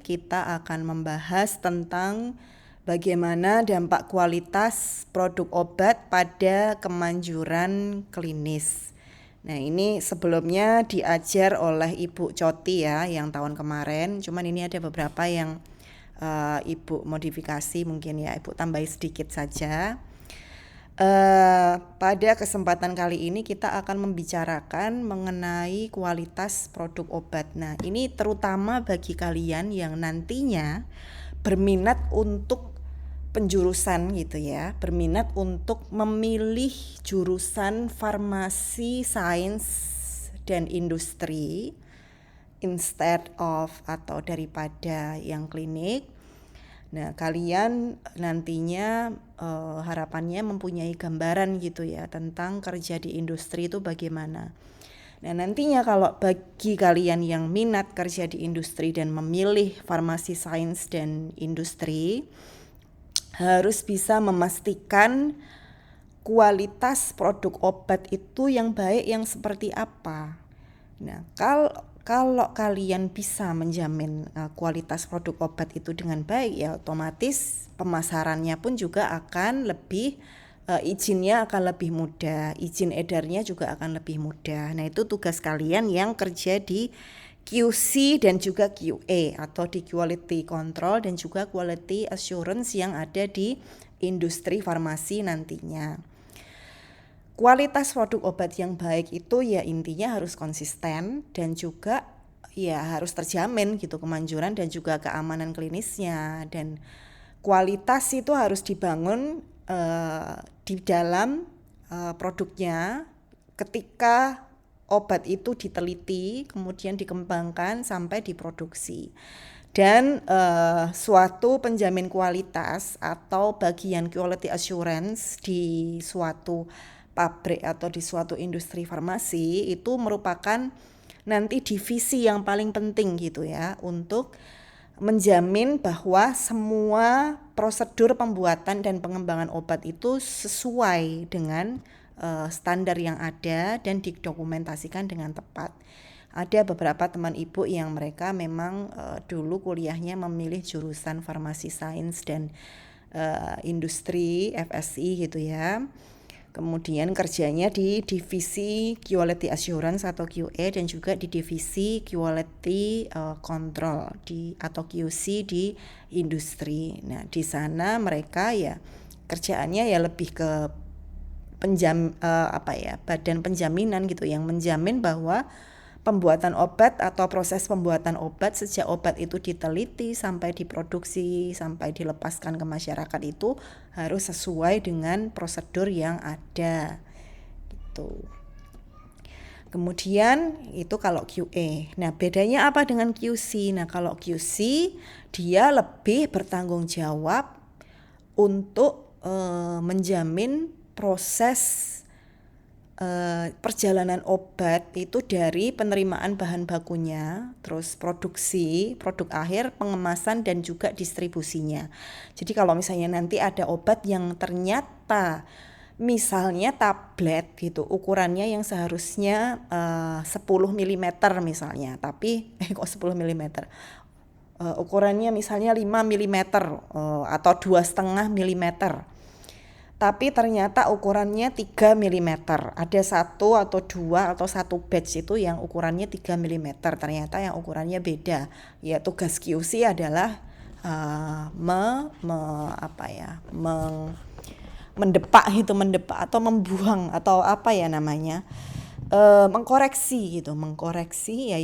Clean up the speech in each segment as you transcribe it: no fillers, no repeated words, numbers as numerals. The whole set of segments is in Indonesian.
Kita akan membahas tentang bagaimana dampak kualitas produk obat pada kemanjuran klinis. Nah, ini sebelumnya diajar oleh Ibu Coti ya, yang tahun kemarin. Cuman ini ada beberapa yang Ibu modifikasi mungkin ya, Ibu tambahi sedikit saja. Pada kesempatan kali ini kita akan membicarakan mengenai kualitas produk obat. Nah, ini terutama bagi kalian yang nantinya berminat untuk penjurusan gitu ya, berminat untuk memilih jurusan farmasi, sains, dan industri instead of atau daripada yang klinik. Nah, kalian nantinya harapannya mempunyai gambaran gitu ya tentang kerja di industri itu bagaimana. Nah, nantinya kalau bagi kalian yang minat kerja di industri dan memilih farmasi, sains, dan industri, harus bisa memastikan kualitas produk obat itu yang baik yang seperti apa. Nah, kalau kalian bisa menjamin kualitas produk obat itu dengan baik, ya otomatis pemasarannya pun juga akan lebih izinnya akan lebih mudah, izin edarnya juga akan lebih mudah. Nah, itu tugas kalian yang kerja di QC dan juga QA atau di quality control dan juga quality assurance yang ada di industri farmasi nantinya. Kualitas produk obat yang baik itu ya intinya harus konsisten dan juga ya harus terjamin gitu kemanjuran dan juga keamanan klinisnya, dan kualitas itu harus dibangun di dalam produknya ketika obat itu diteliti kemudian dikembangkan sampai diproduksi. Dan suatu penjamin kualitas atau bagian quality assurance di suatu pabrik atau di suatu industri farmasi itu merupakan nanti divisi yang paling penting gitu ya, untuk menjamin bahwa semua prosedur pembuatan dan pengembangan obat itu sesuai dengan standar yang ada dan didokumentasikan dengan tepat. Ada beberapa teman ibu yang mereka memang dulu kuliahnya memilih jurusan farmasi sains dan industri FSI gitu ya. Kemudian kerjanya di divisi quality assurance atau QA dan juga di divisi quality control atau QC di industri. Nah, di sana mereka ya kerjaannya ya lebih ke badan penjaminan gitu, yang menjamin bahwa pembuatan obat atau proses pembuatan obat sejak obat itu diteliti sampai diproduksi sampai dilepaskan ke masyarakat itu harus sesuai dengan prosedur yang ada gitu. Kemudian itu kalau QA. Nah, bedanya apa dengan QC? Nah, kalau QC dia lebih bertanggung jawab untuk menjamin proses perjalanan obat itu dari penerimaan bahan bakunya, terus produksi, produk akhir, pengemasan dan juga distribusinya. Jadi kalau misalnya nanti ada obat yang ternyata misalnya tablet gitu, ukurannya yang seharusnya 10 mm misalnya, tapi kok 10 mm? Ukurannya misalnya 5 mm atau 2,5 mm. Tapi ternyata ukurannya 3 mm. Ada satu atau dua atau satu batch itu yang ukurannya 3 mm. Ternyata yang ukurannya beda. Ya, tugas QC adalah mendepak atau membuang atau apa ya namanya, mengkoreksi ya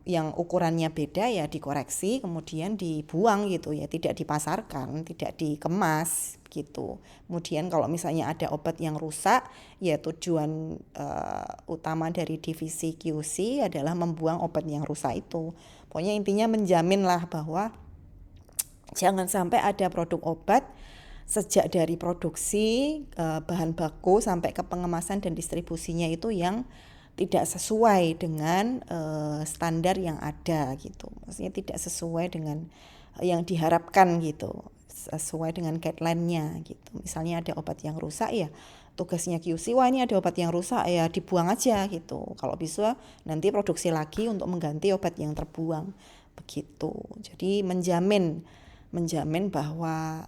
yang ukurannya beda ya dikoreksi kemudian dibuang gitu ya, tidak dipasarkan, tidak dikemas gitu. Kemudian kalau misalnya ada obat yang rusak ya tujuan utama dari divisi QC adalah membuang obat yang rusak itu. Pokoknya intinya menjamin lah bahwa jangan sampai ada produk obat sejak dari produksi bahan baku sampai ke pengemasan dan distribusinya itu yang tidak sesuai dengan standar yang ada gitu. Maksudnya tidak sesuai dengan yang diharapkan gitu, sesuai dengan guideline-nya gitu. Misalnya ada obat yang rusak ya tugasnya QC, wah ini ada obat yang rusak ya dibuang aja gitu. Kalau bisa nanti produksi lagi untuk mengganti obat yang terbuang. begitu. Jadi menjamin bahwa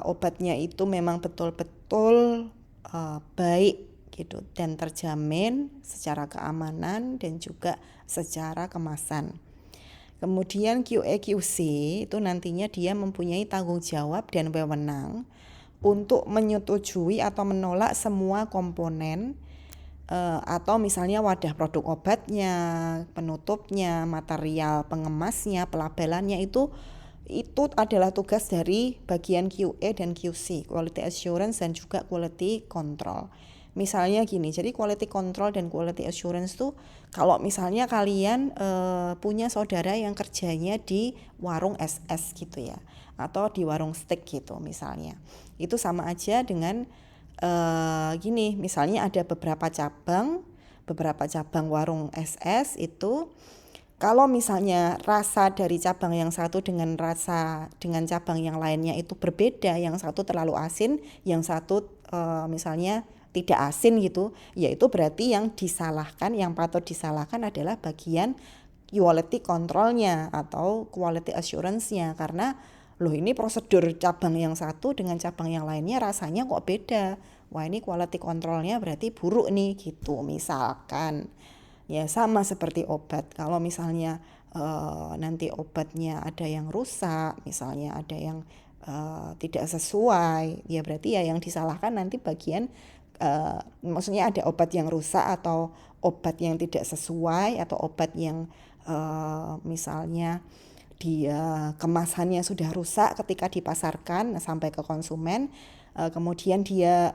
obatnya itu memang betul-betul baik gitu dan terjamin secara keamanan dan juga secara kemasan. Kemudian QA QC itu nantinya dia mempunyai tanggung jawab dan wewenang untuk menyetujui atau menolak semua komponen atau misalnya wadah produk obatnya, penutupnya, material pengemasnya, pelabelannya itu adalah tugas dari bagian QA dan QC, Quality Assurance dan juga Quality Control. Misalnya gini, jadi quality control dan quality assurance tuh kalau misalnya kalian punya saudara yang kerjanya di warung SS gitu ya, atau di warung steak gitu misalnya, itu sama aja dengan gini, misalnya ada beberapa cabang warung SS itu. Kalau misalnya rasa dari cabang yang satu dengan cabang yang lainnya itu berbeda, yang satu terlalu asin, yang satu misalnya tidak asin gitu, yaitu berarti yang patut disalahkan adalah bagian quality controlnya atau quality assurance-nya, karena loh ini prosedur cabang yang satu dengan cabang yang lainnya rasanya kok beda, wah ini quality controlnya berarti buruk nih gitu misalkan. Ya sama seperti obat, kalau misalnya nanti obatnya ada yang rusak, misalnya ada yang tidak sesuai, ya berarti ya yang disalahkan nanti bagian maksudnya ada obat yang rusak atau obat yang tidak sesuai atau obat yang misalnya dia kemasannya sudah rusak ketika dipasarkan sampai ke konsumen, kemudian dia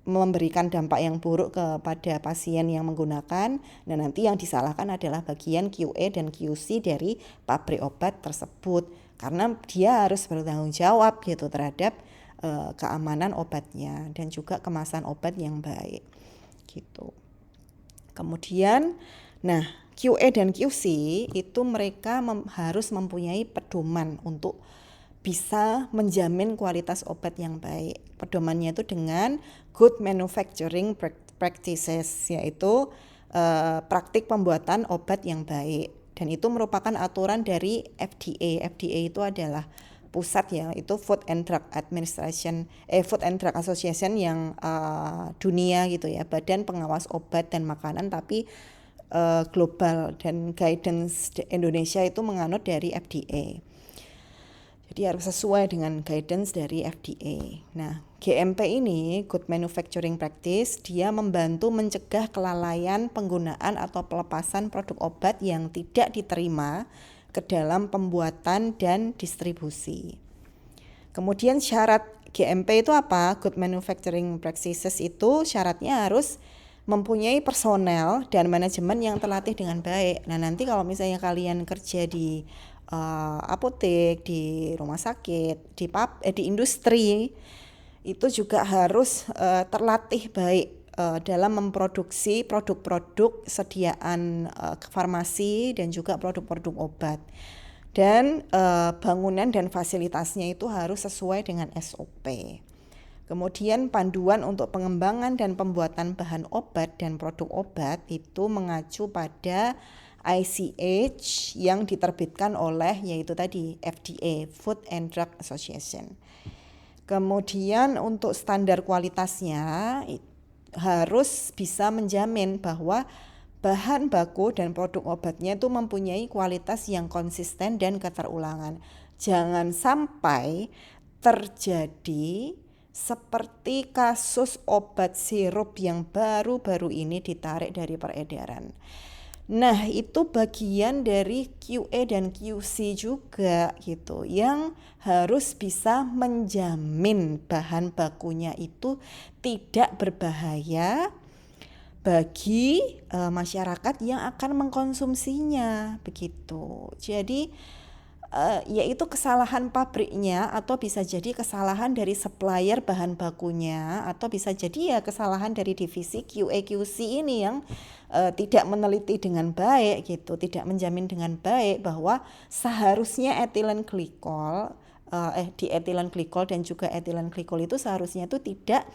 memberikan dampak yang buruk kepada pasien yang menggunakan. Nah nanti yang disalahkan adalah bagian QA dan QC dari pabrik obat tersebut, karena dia harus bertanggung jawab gitu terhadap keamanan obatnya dan juga kemasan obat yang baik gitu. Kemudian nah QA dan QC itu mereka harus mempunyai pedoman untuk bisa menjamin kualitas obat yang baik. Pedomannya itu dengan good manufacturing practices, yaitu praktik pembuatan obat yang baik, dan itu merupakan aturan dari FDA. FDA itu adalah pusat ya, itu Food and Drug Association yang dunia gitu ya, badan pengawas obat dan makanan tapi global, dan guidance Indonesia itu menganut dari FDA. Jadi harus sesuai dengan guidance dari FDA. Nah, GMP ini, Good Manufacturing Practice, dia membantu mencegah kelalaian penggunaan atau pelepasan produk obat yang tidak diterima ke dalam pembuatan dan distribusi. Kemudian syarat GMP itu apa? Good Manufacturing Practices itu syaratnya harus mempunyai personel dan manajemen yang terlatih dengan baik. Nah nanti kalau misalnya kalian kerja di apotek, di rumah sakit, di industri, itu juga harus terlatih baik dalam memproduksi produk-produk sediaan farmasi dan juga produk-produk obat. Dan bangunan dan fasilitasnya itu harus sesuai dengan SOP. Kemudian panduan untuk pengembangan dan pembuatan bahan obat dan produk obat itu mengacu pada ICH yang diterbitkan oleh yaitu tadi FDA, Food and Drug Association. Kemudian untuk standar kualitasnya harus bisa menjamin bahwa bahan baku dan produk obatnya itu mempunyai kualitas yang konsisten dan keterulangan. Jangan sampai terjadi seperti kasus obat sirup yang baru-baru ini ditarik dari peredaran. Nah, itu bagian dari QA dan QC juga gitu, yang harus bisa menjamin bahan bakunya itu tidak berbahaya bagi masyarakat yang akan mengkonsumsinya begitu. Jadi yaitu kesalahan pabriknya atau bisa jadi kesalahan dari supplier bahan bakunya atau bisa jadi ya kesalahan dari divisi QA QC ini yang tidak meneliti dengan baik gitu, tidak menjamin dengan baik bahwa seharusnya etilen glikol di etilen glikol dan juga etilen glikol itu seharusnya itu tidak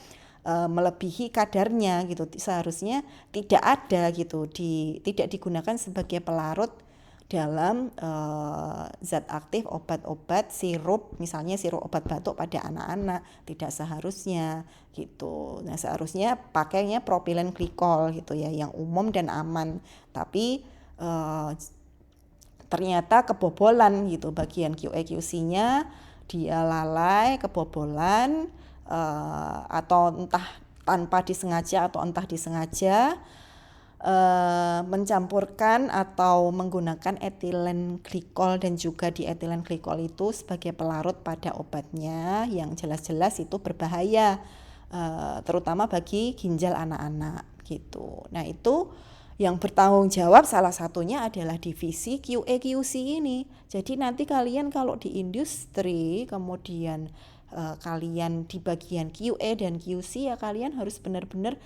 melebihi kadarnya gitu. Seharusnya tidak ada gitu, tidak digunakan sebagai pelarut dalam zat aktif obat-obat sirup, misalnya sirup obat batuk pada anak-anak, tidak seharusnya gitu. Nah, seharusnya pakainya propilen glikol gitu ya, yang umum dan aman. Tapi ternyata kebobolan gitu, bagian QA QC-nya dia lalai, kebobolan, atau entah tanpa disengaja atau entah disengaja mencampurkan atau menggunakan etilen glikol, dan juga di etilen glikol itu sebagai pelarut pada obatnya yang jelas-jelas itu berbahaya, terutama bagi ginjal anak-anak gitu. Nah, itu yang bertanggung jawab salah satunya adalah divisi QA QC ini. Jadi nanti kalian kalau di industri, kemudian kalian di bagian QA dan QC, ya kalian harus benar-benar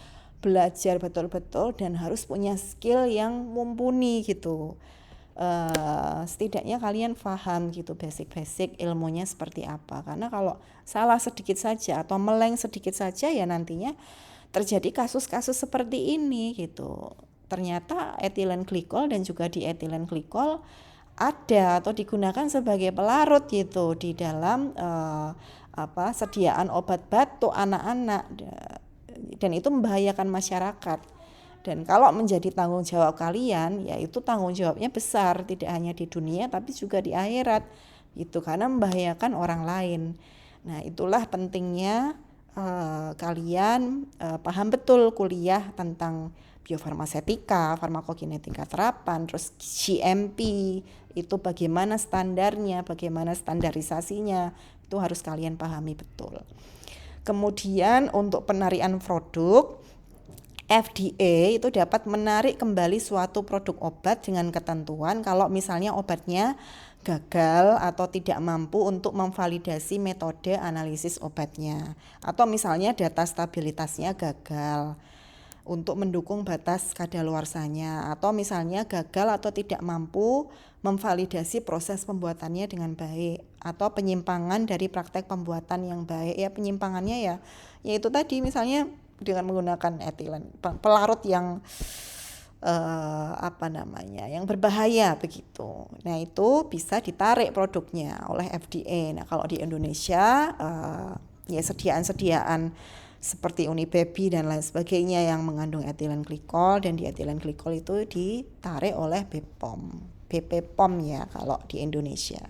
belajar betul-betul dan harus punya skill yang mumpuni gitu. Setidaknya kalian paham gitu basic-basic ilmunya seperti apa, karena kalau salah sedikit saja atau meleng sedikit saja ya nantinya terjadi kasus-kasus seperti ini gitu. Ternyata etilen glikol dan juga di etilen glikol ada atau digunakan sebagai pelarut gitu di dalam sediaan obat batuk anak-anak, dan itu membahayakan masyarakat. Dan kalau menjadi tanggung jawab kalian, ya itu tanggung jawabnya besar, tidak hanya di dunia tapi juga di akhirat gitu, karena membahayakan orang lain. Nah, itulah pentingnya kalian paham betul kuliah tentang biofarmasetika, farmakokinetika terapan, terus GMP itu bagaimana standarnya, bagaimana standarisasinya, itu harus kalian pahami betul. Kemudian untuk penarian produk, FDA itu dapat menarik kembali suatu produk obat dengan ketentuan kalau misalnya obatnya gagal atau tidak mampu untuk memvalidasi metode analisis obatnya, atau misalnya data stabilitasnya gagal untuk mendukung batas kadaluarsanya, atau misalnya gagal atau tidak mampu memvalidasi proses pembuatannya dengan baik, atau penyimpangan dari praktek pembuatan yang baik. Ya penyimpangannya ya yaitu tadi misalnya dengan menggunakan etilen pelarut yang yang berbahaya begitu. Nah, itu bisa ditarik produknya oleh FDA. Nah, kalau di Indonesia ya sediaan-sediaan seperti Unibaby dan lain sebagainya yang mengandung etilen glikol, dan di etilen glikol itu ditarik oleh BPOM ya kalau di Indonesia.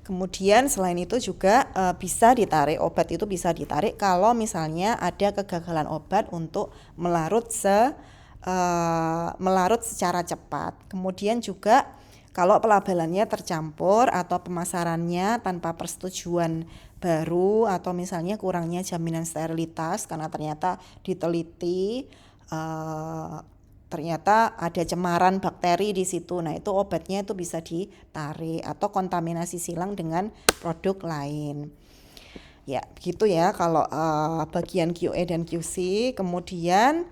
Kemudian selain itu juga bisa ditarik, obat itu bisa ditarik kalau misalnya ada kegagalan obat untuk melarut secara cepat. Kemudian juga kalau pelabelannya tercampur atau pemasarannya tanpa persetujuan baru, atau misalnya kurangnya jaminan sterilitas karena ternyata diteliti ternyata ada cemaran bakteri di situ. Nah, itu obatnya itu bisa ditarik, atau kontaminasi silang dengan produk lain. Ya, begitu ya kalau bagian QA dan QC. Kemudian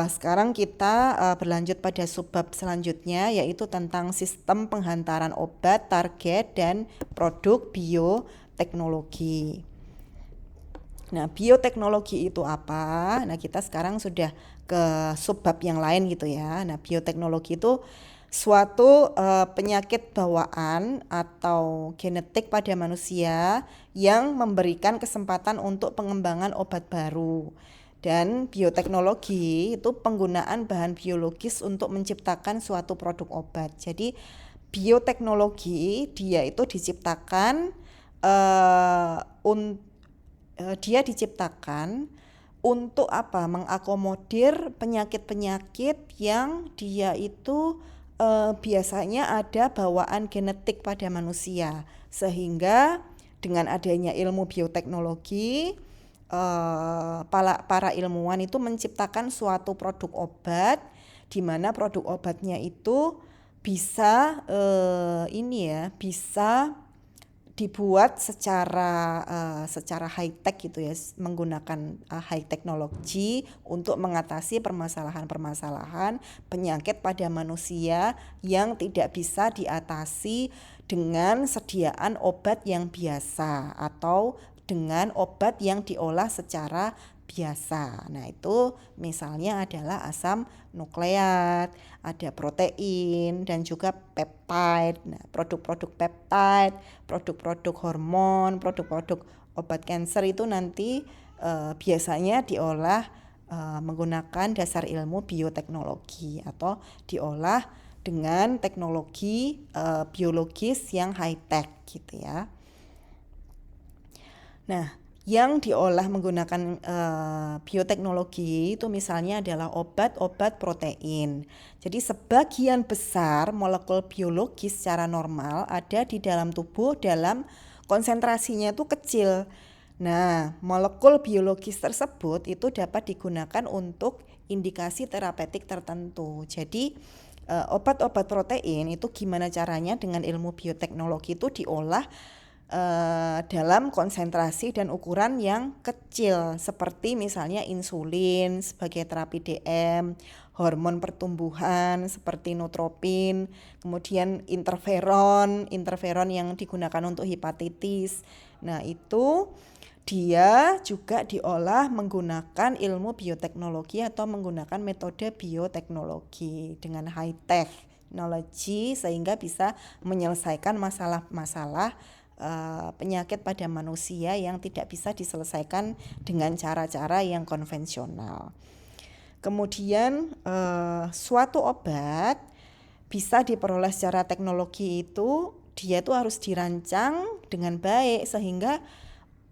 sekarang kita berlanjut pada subbab selanjutnya, yaitu tentang sistem penghantaran obat, target, dan produk bioteknologi. Nah, bioteknologi itu apa? Nah, kita sekarang sudah ke subbab yang lain gitu ya. Nah, bioteknologi itu suatu penyakit bawaan atau genetik pada manusia yang memberikan kesempatan untuk pengembangan obat baru. Dan bioteknologi itu penggunaan bahan biologis untuk menciptakan suatu produk obat. Jadi bioteknologi dia itu diciptakan dia diciptakan untuk apa? Mengakomodir penyakit-penyakit yang dia itu biasanya ada bawaan genetik pada manusia, sehingga dengan adanya ilmu bioteknologi para ilmuwan itu menciptakan suatu produk obat, di mana produk obatnya itu bisa bisa dibuat secara high tech gitu ya, menggunakan high technology untuk mengatasi permasalahan-permasalahan penyakit pada manusia yang tidak bisa diatasi dengan sediaan obat yang biasa atau dengan obat yang diolah secara biasa. Nah, itu misalnya adalah asam nukleat, ada protein dan juga peptide. Nah, produk-produk peptide, produk-produk hormon, produk-produk obat kanker itu nanti biasanya diolah menggunakan dasar ilmu bioteknologi atau diolah dengan teknologi biologis yang high tech gitu ya. Nah, yang diolah menggunakan bioteknologi itu misalnya adalah obat-obat protein. Jadi sebagian besar molekul biologis secara normal ada di dalam tubuh dalam konsentrasinya itu kecil. Nah, molekul biologis tersebut itu dapat digunakan untuk indikasi terapeutik tertentu. Jadi obat-obat protein itu gimana caranya dengan ilmu bioteknologi itu diolah dalam konsentrasi dan ukuran yang kecil, seperti misalnya insulin sebagai terapi DM, hormon pertumbuhan seperti nutropin, kemudian interferon yang digunakan untuk hepatitis. Nah, itu dia juga diolah menggunakan ilmu bioteknologi atau menggunakan metode bioteknologi dengan high technology sehingga bisa menyelesaikan masalah-masalah penyakit pada manusia yang tidak bisa diselesaikan dengan cara-cara yang konvensional. Kemudian suatu obat bisa diperoleh secara teknologi itu dia tuh harus dirancang dengan baik sehingga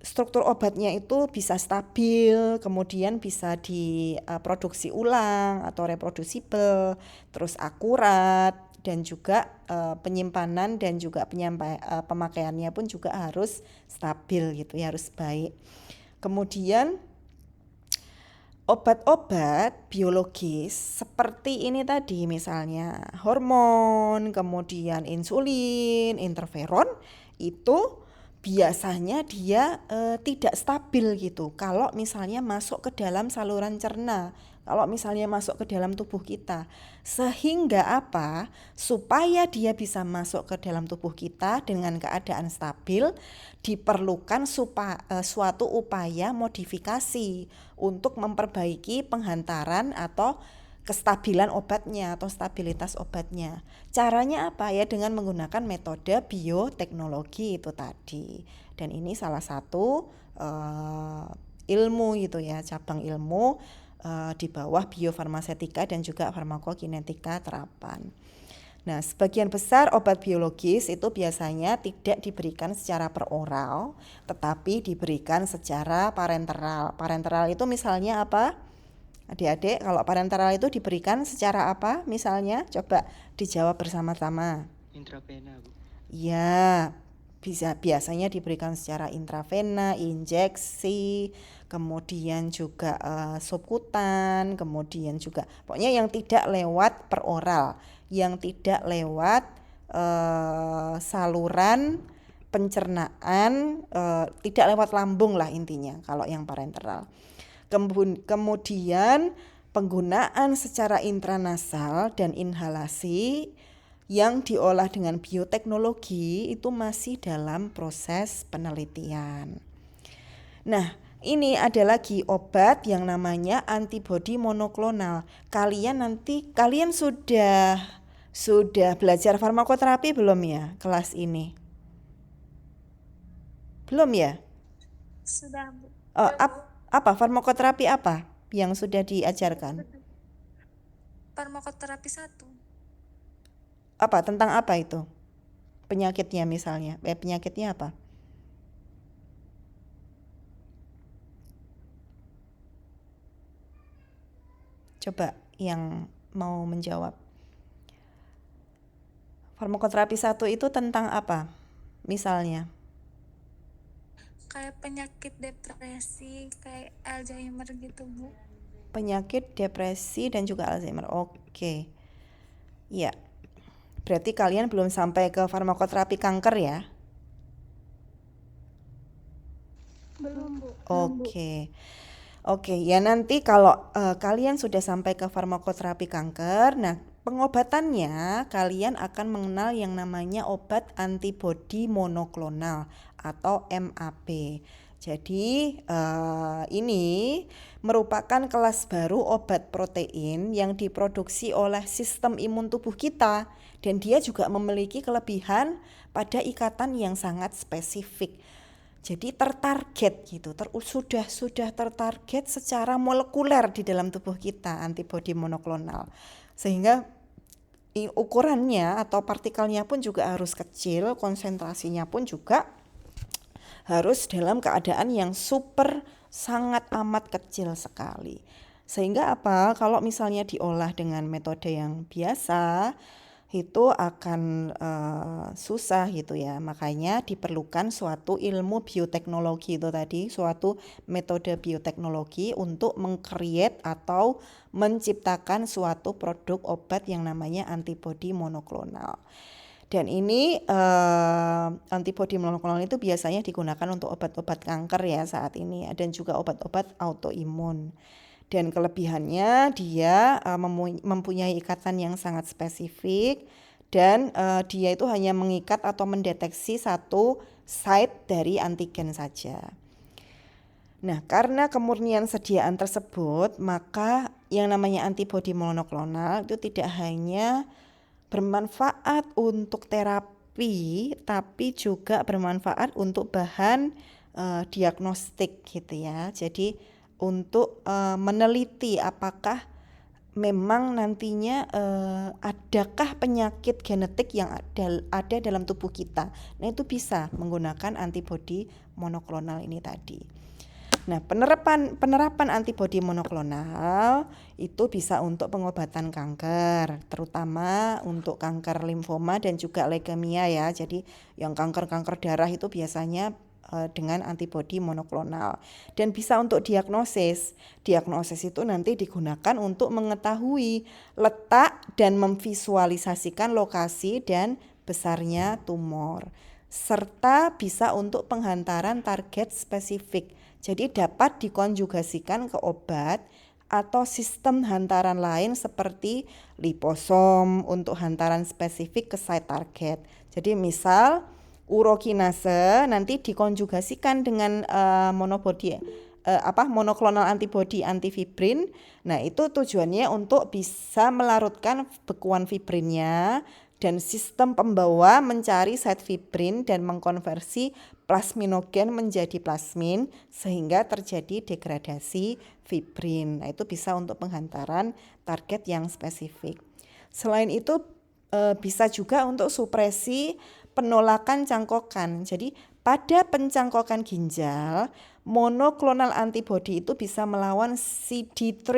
struktur obatnya itu bisa stabil, kemudian bisa diproduksi ulang atau reproducible, terus akurat, dan juga penyimpanan dan juga pemakaiannya pun juga harus stabil gitu ya, harus baik. Kemudian obat-obat biologis seperti ini tadi misalnya hormon, kemudian insulin, interferon itu biasanya dia tidak stabil gitu kalau misalnya masuk ke dalam saluran cerna, kalau misalnya masuk ke dalam tubuh kita. Sehingga apa? Supaya dia bisa masuk ke dalam tubuh kita dengan keadaan stabil, diperlukan suatu upaya modifikasi untuk memperbaiki penghantaran atau kestabilan obatnya atau stabilitas obatnya. Caranya apa ya? Dengan menggunakan metode bioteknologi itu tadi. Dan ini salah satu ilmu gitu ya, cabang ilmu di bawah biofarmasetika dan juga farmakokinetika terapan. Nah, sebagian besar obat biologis itu biasanya tidak diberikan secara peroral, tetapi diberikan secara parenteral. Parenteral itu misalnya apa? Adik-adik, kalau parenteral itu diberikan secara apa? Misalnya, coba dijawab bersama-sama. Intravena, Bu. Ya, biasanya diberikan secara intravena, injeksi, kemudian juga subkutan, kemudian juga pokoknya yang tidak lewat peroral, yang tidak lewat saluran pencernaan, tidak lewat lambung lah intinya kalau yang parenteral. Kemudian penggunaan secara intranasal dan inhalasi yang diolah dengan bioteknologi itu masih dalam proses penelitian. Nah, ini ada lagi obat yang namanya antibodi monoklonal. Kalian sudah belajar farmakoterapi belum ya kelas ini? Belum ya? Sudah, Bu. Apa farmakoterapi apa yang sudah diajarkan? Farmakoterapi 1. Apa tentang apa itu? Penyakitnya misalnya. Penyakitnya apa? Coba yang mau menjawab. Farmakoterapi 1 itu tentang apa? Misalnya. Kayak penyakit depresi, kayak Alzheimer gitu, Bu. Penyakit depresi dan juga Alzheimer. Oke. Ya. Berarti kalian belum sampai ke farmakoterapi kanker ya? Belum, Bu. Oke, ya nanti kalau kalian sudah sampai ke farmakoterapi kanker, nah pengobatannya kalian akan mengenal yang namanya obat antibodi monoklonal atau MAP. Jadi ini merupakan kelas baru obat protein yang diproduksi oleh sistem imun tubuh kita, dan dia juga memiliki kelebihan pada ikatan yang sangat spesifik. Jadi tertarget gitu, sudah tertarget secara molekuler di dalam tubuh kita antibodi monoklonal. Sehingga ukurannya atau partikelnya pun juga harus kecil, konsentrasinya pun juga harus dalam keadaan yang super sangat amat kecil sekali. Sehingga apa? Kalau misalnya diolah dengan metode yang biasa itu akan susah gitu ya. Makanya diperlukan suatu ilmu bioteknologi itu tadi, suatu metode bioteknologi untuk meng-create atau menciptakan suatu produk obat yang namanya antibodi monoklonal. Dan ini antibodi monoklonal itu biasanya digunakan untuk obat-obat kanker ya saat ini, dan juga obat-obat autoimun. Dan kelebihannya dia mempunyai ikatan yang sangat spesifik, dan dia itu hanya mengikat atau mendeteksi satu site dari antigen saja. Nah, karena kemurnian sediaan tersebut, maka yang namanya antibodi monoklonal itu tidak hanya bermanfaat untuk terapi, tapi juga bermanfaat untuk bahan diagnostik gitu ya. Jadi untuk meneliti apakah memang nantinya adakah penyakit genetik yang ada dalam tubuh kita. Nah, itu bisa menggunakan antibodi monoklonal ini tadi. Nah, penerapan antibodi monoklonal itu bisa untuk pengobatan kanker, terutama untuk kanker limfoma dan juga leukemia ya. Jadi yang kanker-kanker darah itu biasanya dengan antibodi monoklonal. Dan bisa untuk diagnosis. Diagnosis itu nanti digunakan untuk mengetahui letak dan memvisualisasikan lokasi dan besarnya tumor, serta bisa untuk penghantaran target spesifik. Jadi dapat dikonjugasikan ke obat atau sistem hantaran lain seperti liposom untuk hantaran spesifik ke site target. Jadi misal urokinase nanti dikonjugasikan dengan monoklonal antibodi antifibrin. Nah, itu tujuannya untuk bisa melarutkan bekuan fibrinnya, dan sistem pembawa mencari site fibrin dan mengkonversi plasminogen menjadi plasmin sehingga terjadi degradasi fibrin. Nah, itu bisa untuk penghantaran target yang spesifik. Selain itu bisa juga untuk supresi penolakan cangkokan. Jadi pada pencangkokan ginjal, monoklonal antibodi itu bisa melawan CD3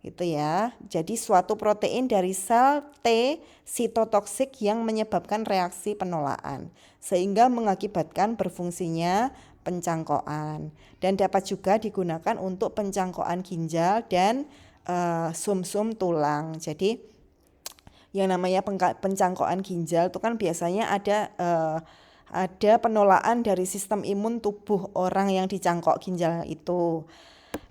gitu ya. Jadi suatu protein dari sel T sitotoksik yang menyebabkan reaksi penolakan sehingga mengakibatkan berfungsinya pencangkokan, dan dapat juga digunakan untuk pencangkokan ginjal dan sumsum tulang. Jadi yang namanya pencangkokan ginjal itu kan biasanya ada penolakan dari sistem imun tubuh orang yang dicangkok ginjal itu.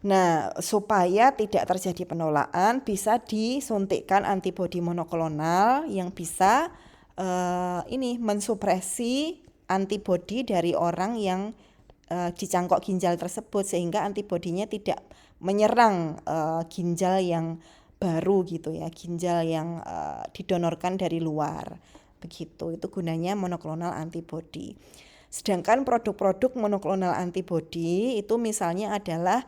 Nah, supaya tidak terjadi penolakan, bisa disuntikkan antibodi monoklonal yang bisa mensupresi antibodi dari orang yang dicangkok ginjal tersebut, sehingga antibodinya tidak menyerang ginjal yang baru gitu ya, ginjal yang didonorkan dari luar. Begitu, itu gunanya monoklonal antibodi. Sedangkan produk-produk monoklonal antibodi itu misalnya adalah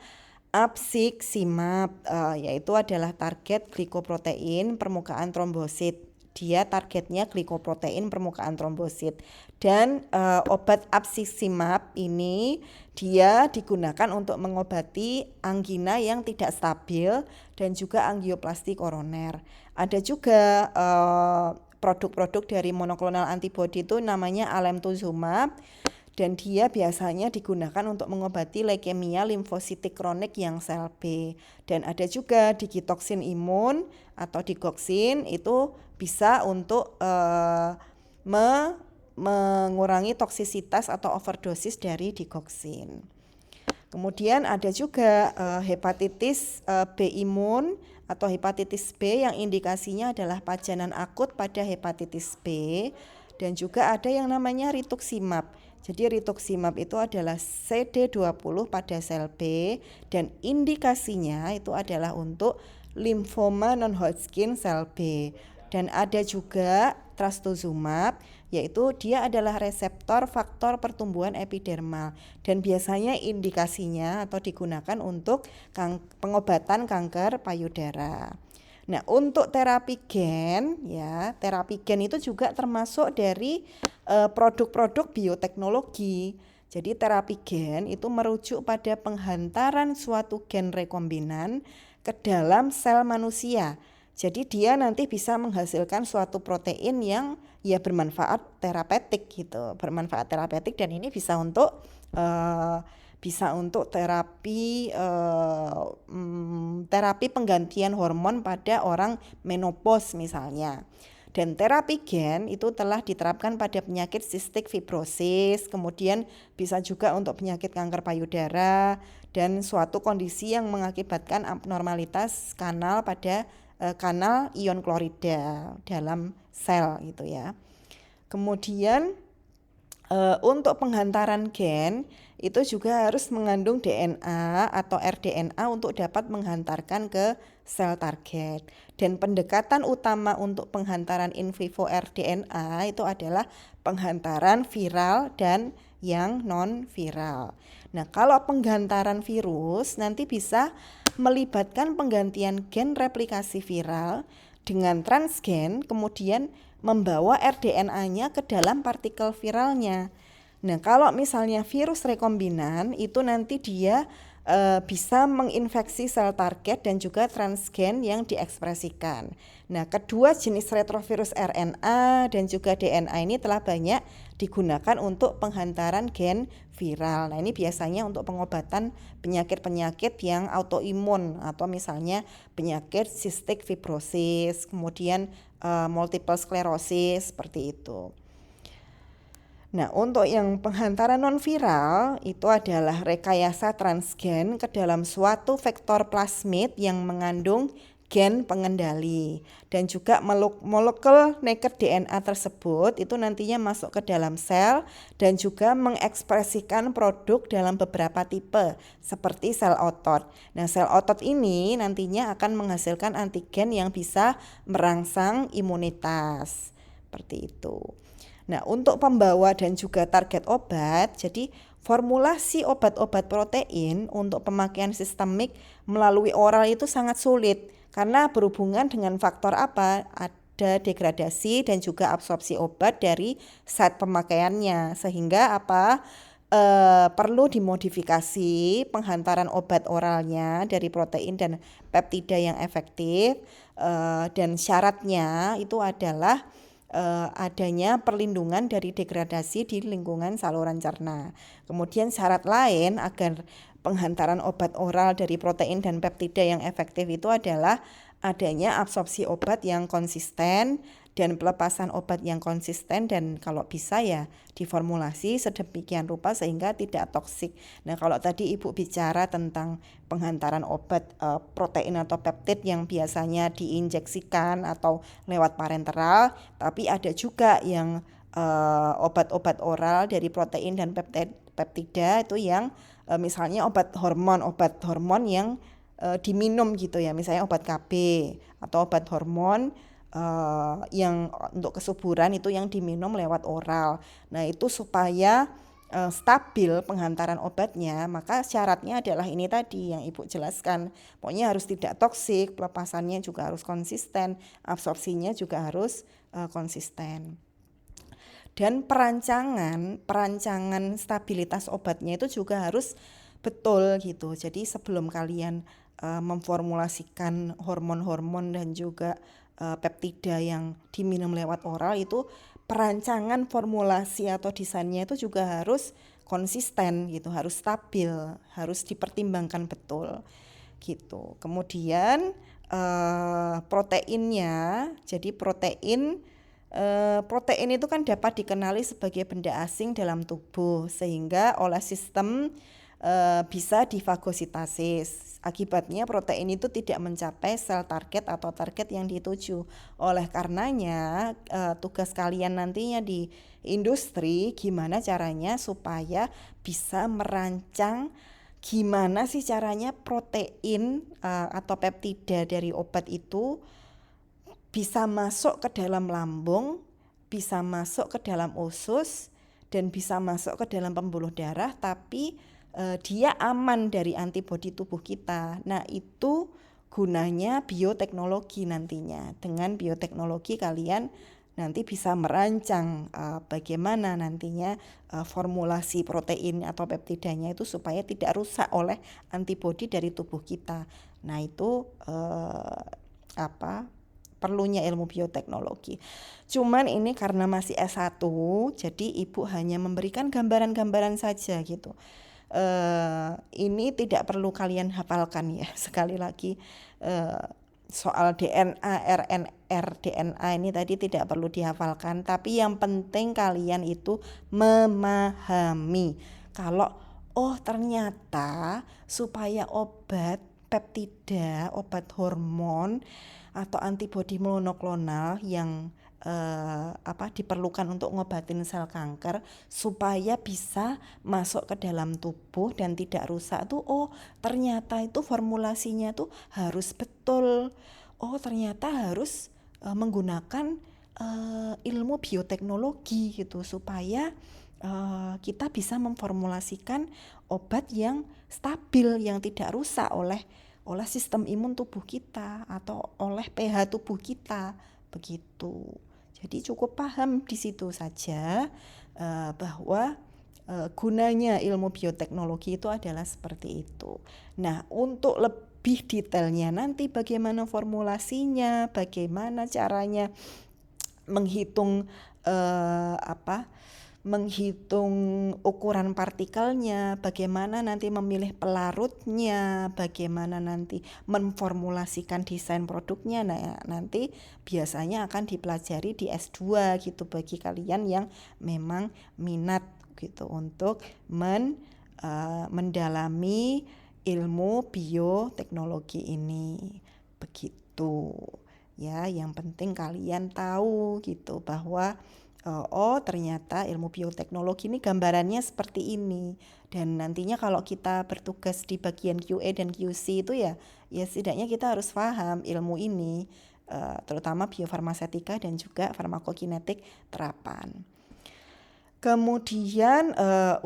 Abciximab, yaitu adalah target glikoprotein permukaan trombosit. Dia targetnya glikoprotein permukaan trombosit. Dan obat Abciximab ini dia digunakan untuk mengobati angina yang tidak stabil dan juga angioplasti koroner. Ada juga produk-produk dari monoklonal antibodi itu namanya alemtuzumab, dan dia biasanya digunakan untuk mengobati leukemia limfositik kronik yang sel B. Dan ada juga digitoksin imun atau digoxin, itu bisa untuk mengurangi toksisitas atau overdosis dari digoxin. Kemudian ada juga hepatitis B imun atau hepatitis B yang indikasinya adalah pajanan akut pada hepatitis B, dan juga ada yang namanya rituximab. Jadi rituximab itu adalah CD20 pada sel B dan indikasinya itu adalah untuk limfoma non-Hodgkin sel B. Dan ada juga trastuzumab, yaitu dia adalah reseptor faktor pertumbuhan epidermal dan biasanya indikasinya atau digunakan untuk pengobatan kanker payudara. Nah, untuk terapi gen ya, terapi gen itu juga termasuk dari produk-produk bioteknologi. Jadi terapi gen itu merujuk pada penghantaran suatu gen rekombinan ke dalam sel manusia. Jadi dia nanti bisa menghasilkan suatu protein yang ya bermanfaat terapeutik gitu, bermanfaat terapeutik dan ini bisa untuk terapi penggantian hormon pada orang menopause misalnya. Dan terapi gen itu telah diterapkan pada penyakit sistik fibrosis, kemudian bisa juga untuk penyakit kanker payudara dan suatu kondisi yang mengakibatkan abnormalitas kanal pada kanal ion klorida dalam sel gitu ya. Kemudian untuk penghantaran gen itu juga harus mengandung DNA atau rDNA untuk dapat menghantarkan ke sel target. Dan pendekatan utama untuk penghantaran in vivo rDNA itu adalah penghantaran viral dan yang non viral. Nah, kalau penghantaran virus nanti bisa melibatkan penggantian gen replikasi viral dengan transgen, kemudian membawa rDNA-nya ke dalam partikel viralnya. Nah, kalau misalnya virus rekombinan itu nanti dia bisa menginfeksi sel target dan juga transgen yang diekspresikan. Nah, kedua jenis retrovirus RNA dan juga DNA ini telah banyak digunakan untuk penghantaran gen viral. Nah, ini biasanya untuk pengobatan penyakit-penyakit yang autoimun atau misalnya penyakit sistik fibrosis, kemudian multiple sklerosis seperti itu. Nah, untuk yang penghantaran non-viral itu adalah rekayasa transgen ke dalam suatu vektor plasmid yang mengandung gen pengendali dan juga molekul naked DNA tersebut itu nantinya masuk ke dalam sel dan juga mengekspresikan produk dalam beberapa tipe seperti sel otot. Nah, sel otot ini nantinya akan menghasilkan antigen yang bisa merangsang imunitas. Seperti itu. Nah, untuk pembawa dan juga target obat, jadi formulasi obat-obat protein untuk pemakaian sistemik melalui oral itu sangat sulit karena berhubungan dengan faktor apa? Ada degradasi dan juga absorpsi obat dari saat pemakaiannya sehingga perlu dimodifikasi penghantaran obat oralnya dari protein dan peptida yang efektif dan syaratnya itu adalah adanya perlindungan dari degradasi di lingkungan saluran cerna. Kemudian syarat lain agar penghantaran obat oral dari protein dan peptida yang efektif itu adalah adanya absorpsi obat yang konsisten dan pelepasan obat yang konsisten dan kalau bisa ya diformulasi sedemikian rupa sehingga tidak toksik. Nah, kalau tadi Ibu bicara tentang penghantaran obat protein atau peptid yang biasanya diinjeksikan atau lewat parenteral, tapi ada juga yang obat-obat oral dari protein dan peptida itu yang misalnya obat hormon yang diminum gitu ya, misalnya obat KB atau obat hormon yang untuk kesuburan itu yang diminum lewat oral. Nah, itu supaya stabil penghantaran obatnya, maka syaratnya adalah ini tadi yang Ibu jelaskan. Pokoknya harus tidak toksik, pelepasannya juga harus konsisten, absorpsinya juga harus konsisten. Dan perancangan stabilitas obatnya itu juga harus betul gitu. Jadi sebelum kalian memformulasikan hormon-hormon dan juga peptida yang diminum lewat oral itu perancangan formulasi atau desainnya itu juga harus konsisten gitu, harus stabil, harus dipertimbangkan betul gitu. Kemudian proteinnya, jadi protein itu kan dapat dikenali sebagai benda asing dalam tubuh sehingga oleh sistem bisa difagositasis. Akibatnya protein itu tidak mencapai sel target atau target yang dituju. Oleh karenanya tugas kalian nantinya di industri gimana caranya supaya bisa merancang gimana sih caranya protein atau peptida dari obat itu bisa masuk ke dalam lambung, bisa masuk ke dalam usus, dan bisa masuk ke dalam pembuluh darah, tapi dia aman dari antibodi tubuh kita. Nah, itu gunanya bioteknologi nantinya. Dengan bioteknologi kalian nanti bisa merancang bagaimana nantinya formulasi protein atau peptidanya itu supaya tidak rusak oleh antibodi dari tubuh kita. Nah, itu perlunya ilmu bioteknologi. Cuman ini karena masih S1, jadi ibu hanya memberikan gambaran-gambaran saja gitu. Ini tidak perlu kalian hafalkan ya. Sekali lagi soal DNA, RNR, DNA ini tadi tidak perlu dihafalkan, tapi yang penting kalian itu memahami kalau ternyata supaya obat peptida, obat hormon atau antibodi monoklonal yang diperlukan untuk ngobatin sel kanker supaya bisa masuk ke dalam tubuh dan tidak rusak tuh ternyata itu formulasinya tuh harus betul. Ternyata harus menggunakan ilmu bioteknologi gitu supaya kita bisa memformulasikan obat yang stabil, yang tidak rusak oleh sistem imun tubuh kita atau oleh pH tubuh kita begitu. Jadi cukup paham di situ saja bahwa gunanya ilmu bioteknologi itu adalah seperti itu. Nah, untuk lebih detailnya nanti bagaimana formulasinya, bagaimana caranya menghitung menghitung ukuran partikelnya, bagaimana nanti memilih pelarutnya, bagaimana nanti memformulasikan desain produknya. Nah, nanti biasanya akan dipelajari di S2 gitu bagi kalian yang memang minat gitu untuk mendalami ilmu bioteknologi ini. Begitu. Ya, yang penting kalian tahu gitu bahwa ternyata ilmu bioteknologi ini gambarannya seperti ini. Dan nantinya kalau kita bertugas di bagian QA dan QC itu ya setidaknya kita harus paham ilmu ini, terutama biofarmasetika dan juga farmakokinetik terapan. Kemudian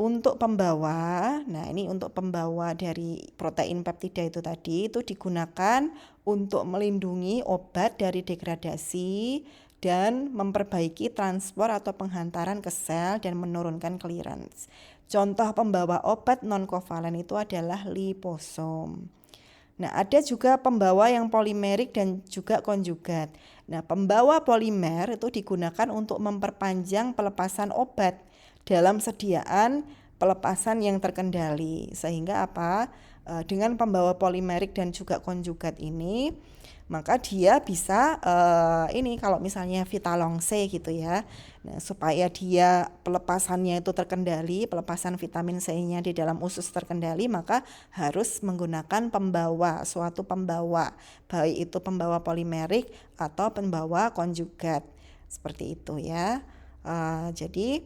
untuk pembawa, nah ini untuk pembawa dari protein peptida itu tadi itu digunakan untuk melindungi obat dari degradasi dan memperbaiki transport atau penghantaran ke sel dan menurunkan clearance. Contoh pembawa obat non-kovalen itu adalah liposom. Nah, ada juga pembawa yang polimerik dan juga konjugat. Nah, pembawa polimer itu digunakan untuk memperpanjang pelepasan obat dalam sediaan pelepasan yang terkendali. Sehingga dengan pembawa polimerik dan juga konjugat ini, maka dia bisa kalau misalnya Vitalong C gitu ya. Nah, supaya dia pelepasannya itu terkendali, pelepasan vitamin C-nya di dalam usus terkendali, maka harus menggunakan suatu pembawa, baik itu pembawa polimerik atau pembawa konjugat. Seperti itu ya. Jadi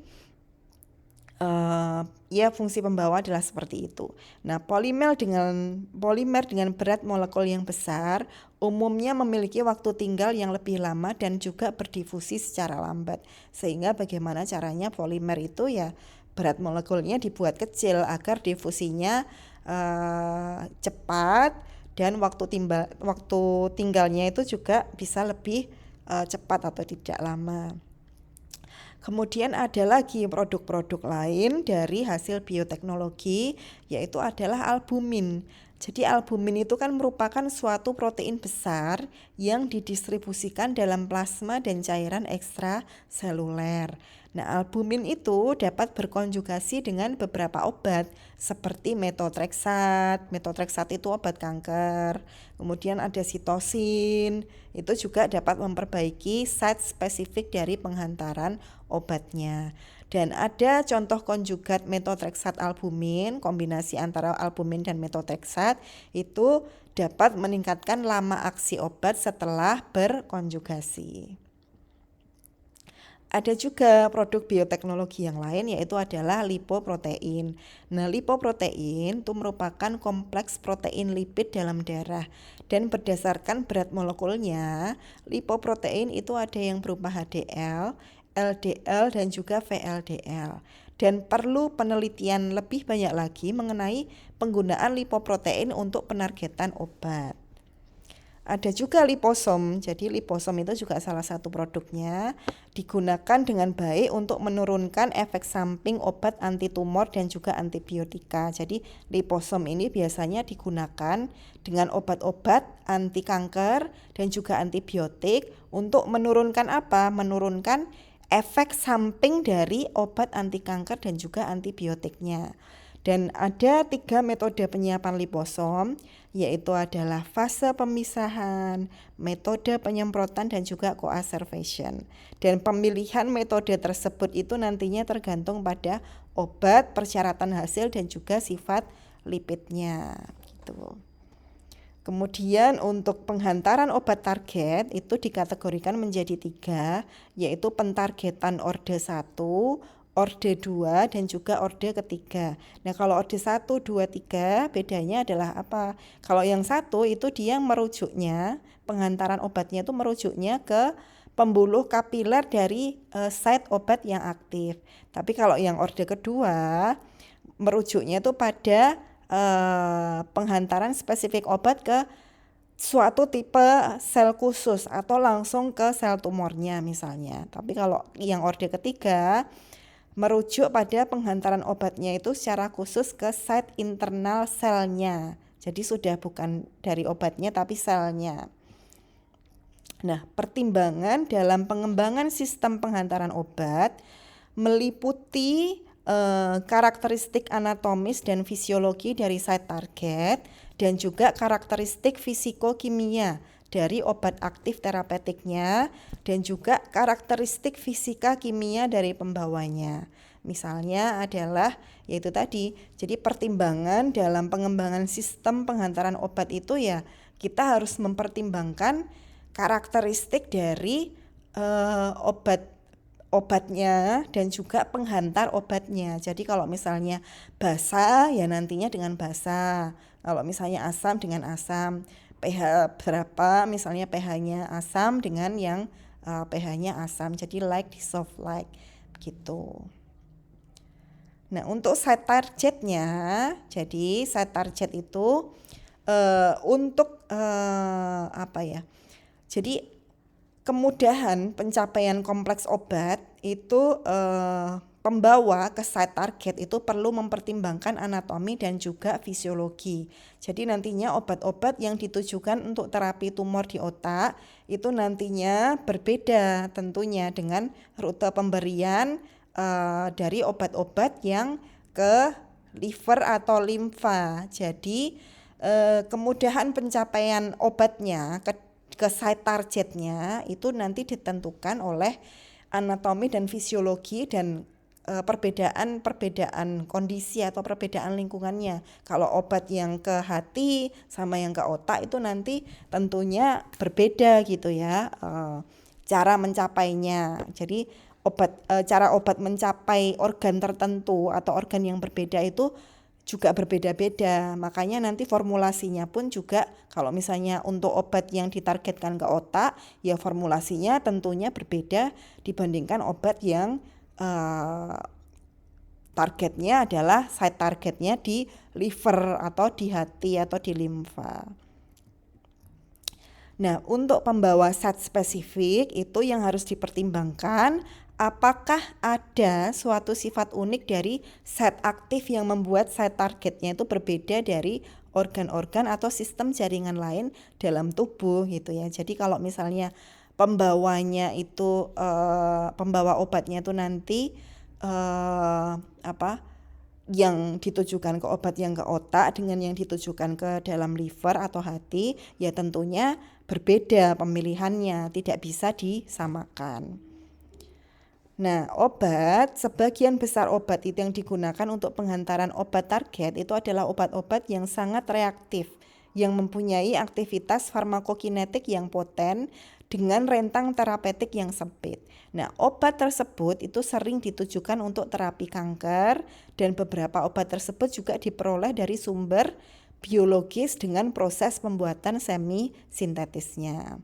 fungsi pembawa adalah seperti itu. Nah, polimer dengan berat molekul yang besar umumnya memiliki waktu tinggal yang lebih lama dan juga berdifusi secara lambat. Sehingga bagaimana caranya polimer itu ya berat molekulnya dibuat kecil agar difusinya cepat dan waktu tinggalnya itu juga bisa lebih cepat atau tidak lama. Kemudian ada lagi produk-produk lain dari hasil bioteknologi, yaitu adalah albumin. Jadi albumin itu kan merupakan suatu protein besar yang didistribusikan dalam plasma dan cairan ekstraseluler. Nah, albumin itu dapat berkonjugasi dengan beberapa obat seperti methotrexate. Methotrexate itu obat kanker. Kemudian ada sitosin, itu juga dapat memperbaiki site spesifik dari penghantaran obatnya. Dan ada contoh konjugat methotrexate albumin, kombinasi antara albumin dan methotrexate itu dapat meningkatkan lama aksi obat setelah berkonjugasi. Ada juga produk bioteknologi yang lain yaitu adalah lipoprotein. Nah, lipoprotein itu merupakan kompleks protein lipid dalam darah dan berdasarkan berat molekulnya, lipoprotein itu ada yang berupa HDL, LDL dan juga VLDL. Dan perlu penelitian lebih banyak lagi mengenai penggunaan lipoprotein untuk penargetan obat. Ada juga liposom, jadi liposom itu juga salah satu produknya digunakan dengan baik untuk menurunkan efek samping obat anti tumor dan juga antibiotika. Jadi liposom ini biasanya digunakan dengan obat-obat anti kanker dan juga antibiotik untuk menurunkan apa? Menurunkan efek samping dari obat anti kanker dan juga antibiotiknya. Dan ada 3 metode penyiapan liposom, yaitu adalah fase pemisahan, metode penyemprotan dan juga coacervation. Dan pemilihan metode tersebut itu nantinya tergantung pada obat, persyaratan hasil dan juga sifat lipidnya gitu. Kemudian untuk penghantaran obat target itu dikategorikan menjadi 3, yaitu pentargetan orde 1, orde 2 dan juga orde ketiga. Nah, kalau orde 1, 2, 3 bedanya adalah apa? Kalau yang 1 itu dia merujuknya, penghantaran obatnya itu merujuknya ke pembuluh kapiler dari site obat yang aktif. Tapi kalau yang orde kedua merujuknya itu pada penghantaran spesifik obat ke suatu tipe sel khusus atau langsung ke sel tumornya misalnya. Tapi kalau yang orde ketiga merujuk pada penghantaran obatnya itu secara khusus ke site internal selnya. Jadi sudah bukan dari obatnya tapi selnya. Nah, pertimbangan dalam pengembangan sistem penghantaran obat meliputi karakteristik anatomis dan fisiologi dari site target dan juga karakteristik fisikokimia dari obat aktif terapeutiknya dan juga karakteristik fisika kimia dari pembawanya. Misalnya adalah yaitu tadi, jadi pertimbangan dalam pengembangan sistem penghantaran obat itu ya kita harus mempertimbangkan karakteristik dari obatnya dan juga penghantar obatnya. Jadi kalau misalnya basa ya nantinya dengan basa. Kalau misalnya asam dengan asam. pH berapa misalnya pH-nya asam dengan yang pH-nya asam. Jadi like dissolve like gitu. Nah, untuk site targetnya, jadi site target itu untuk apa ya? Jadi kemudahan pencapaian kompleks obat itu pembawa ke site target itu perlu mempertimbangkan anatomi dan juga fisiologi. Jadi nantinya obat-obat yang ditujukan untuk terapi tumor di otak itu nantinya berbeda tentunya dengan rute pemberian dari obat-obat yang ke liver atau limfa. Jadi kemudahan pencapaian obatnya ke site targetnya itu nanti ditentukan oleh anatomi dan fisiologi dan perbedaan kondisi atau perbedaan lingkungannya. Kalau obat yang ke hati sama yang ke otak itu nanti tentunya berbeda gitu ya cara mencapainya. Jadi cara obat mencapai organ tertentu atau organ yang berbeda itu juga berbeda-beda. Makanya nanti formulasinya pun juga kalau misalnya untuk obat yang ditargetkan ke otak ya formulasinya tentunya berbeda dibandingkan obat yang targetnya adalah site targetnya di liver atau di hati atau di limfa. Nah, untuk pembawa site spesifik itu yang harus dipertimbangkan apakah ada suatu sifat unik dari site aktif yang membuat site targetnya itu berbeda dari organ-organ atau sistem jaringan lain dalam tubuh gitu ya. Jadi kalau misalnya pembawanya itu pembawa obatnya itu nanti apa yang ditujukan ke obat yang ke otak dengan yang ditujukan ke dalam liver atau hati, ya tentunya berbeda pemilihannya, tidak bisa disamakan. Nah, sebagian besar obat itu yang digunakan untuk penghantaran obat target itu adalah obat-obat yang sangat reaktif, yang mempunyai aktivitas farmakokinetik yang poten dengan rentang terapeutik yang sempit. Nah, obat tersebut itu sering ditujukan untuk terapi kanker dan beberapa obat tersebut juga diperoleh dari sumber biologis dengan proses pembuatan semi sintetisnya.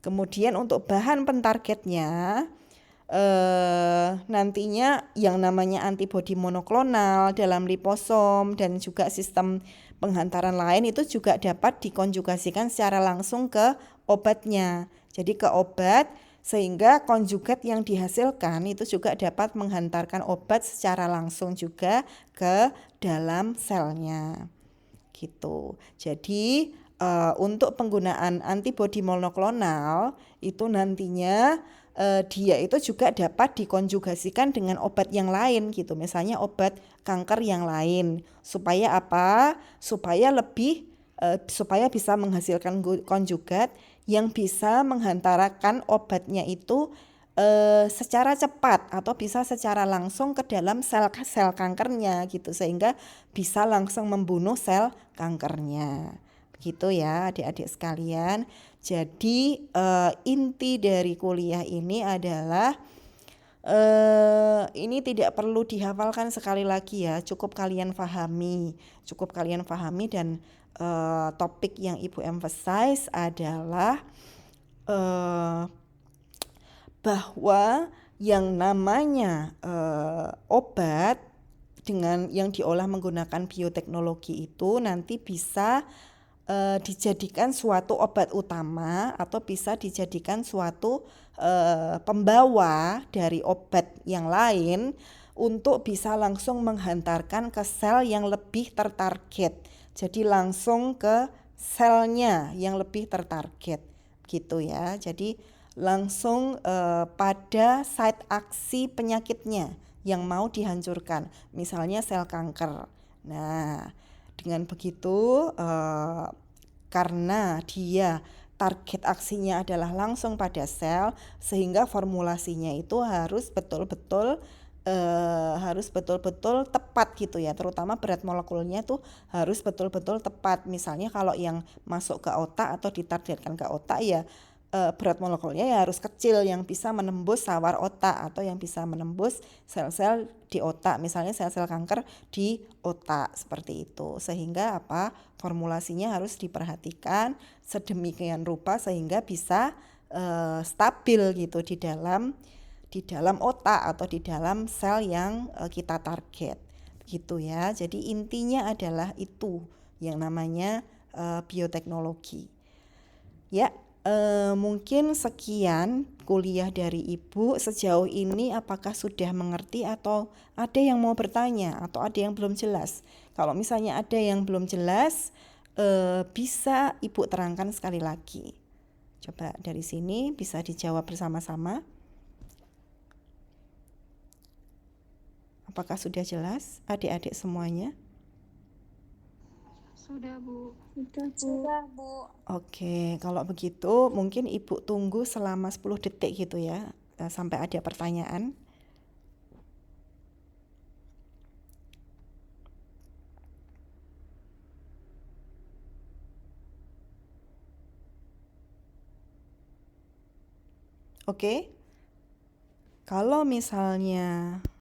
Kemudian untuk bahan pentargetnya nantinya yang namanya antibodi monoklonal dalam liposom dan juga sistem penghantaran lain itu juga dapat dikonjugasikan secara langsung ke obatnya. Jadi ke obat sehingga konjugat yang dihasilkan itu juga dapat menghantarkan obat secara langsung juga ke dalam selnya. Gitu. Jadi untuk penggunaan antibodi monoklonal itu nantinya dia itu juga dapat dikonjugasikan dengan obat yang lain gitu. Misalnya obat kanker yang lain. Supaya apa? Supaya bisa menghasilkan konjugat yang bisa menghantarkan obatnya itu secara cepat atau bisa secara langsung ke dalam sel kankernya gitu sehingga bisa langsung membunuh sel kankernya. Begitu ya adik-adik sekalian. Jadi inti dari kuliah ini adalah ini tidak perlu dihafalkan sekali lagi ya, cukup kalian pahami dan topik yang Ibu emphasize adalah bahwa yang namanya obat dengan yang diolah menggunakan bioteknologi itu nanti bisa dijadikan suatu obat utama atau bisa dijadikan suatu pembawa dari obat yang lain untuk bisa langsung menghantarkan ke sel yang lebih tertarget. Jadi langsung ke selnya yang lebih tertarget gitu ya. Jadi langsung pada site aksi penyakitnya yang mau dihancurkan, misalnya sel kanker. Nah, dengan begitu karena dia target aksinya adalah langsung pada sel, sehingga formulasinya itu harus betul-betul tepat gitu ya, terutama berat molekulnya tuh harus betul-betul tepat. Misalnya kalau yang masuk ke otak atau ditargetkan ke otak ya berat molekulnya ya harus kecil yang bisa menembus sawar otak atau yang bisa menembus sel-sel di otak, misalnya sel-sel kanker di otak seperti itu. Sehingga formulasinya harus diperhatikan sedemikian rupa sehingga bisa stabil gitu di dalam otak atau di dalam sel yang kita target gitu ya. Jadi intinya adalah itu yang namanya bioteknologi. Ya, mungkin sekian kuliah dari Ibu sejauh ini. Apakah sudah mengerti atau ada yang mau bertanya atau ada yang belum jelas? Kalau misalnya ada yang belum jelas, bisa Ibu terangkan sekali lagi. Coba dari sini bisa dijawab bersama-sama. Apakah sudah jelas adik-adik semuanya? Sudah, Bu. Sudah, Bu. Oke, kalau begitu mungkin Ibu tunggu selama 10 detik gitu ya, sampai ada pertanyaan. Oke. Kalau misalnya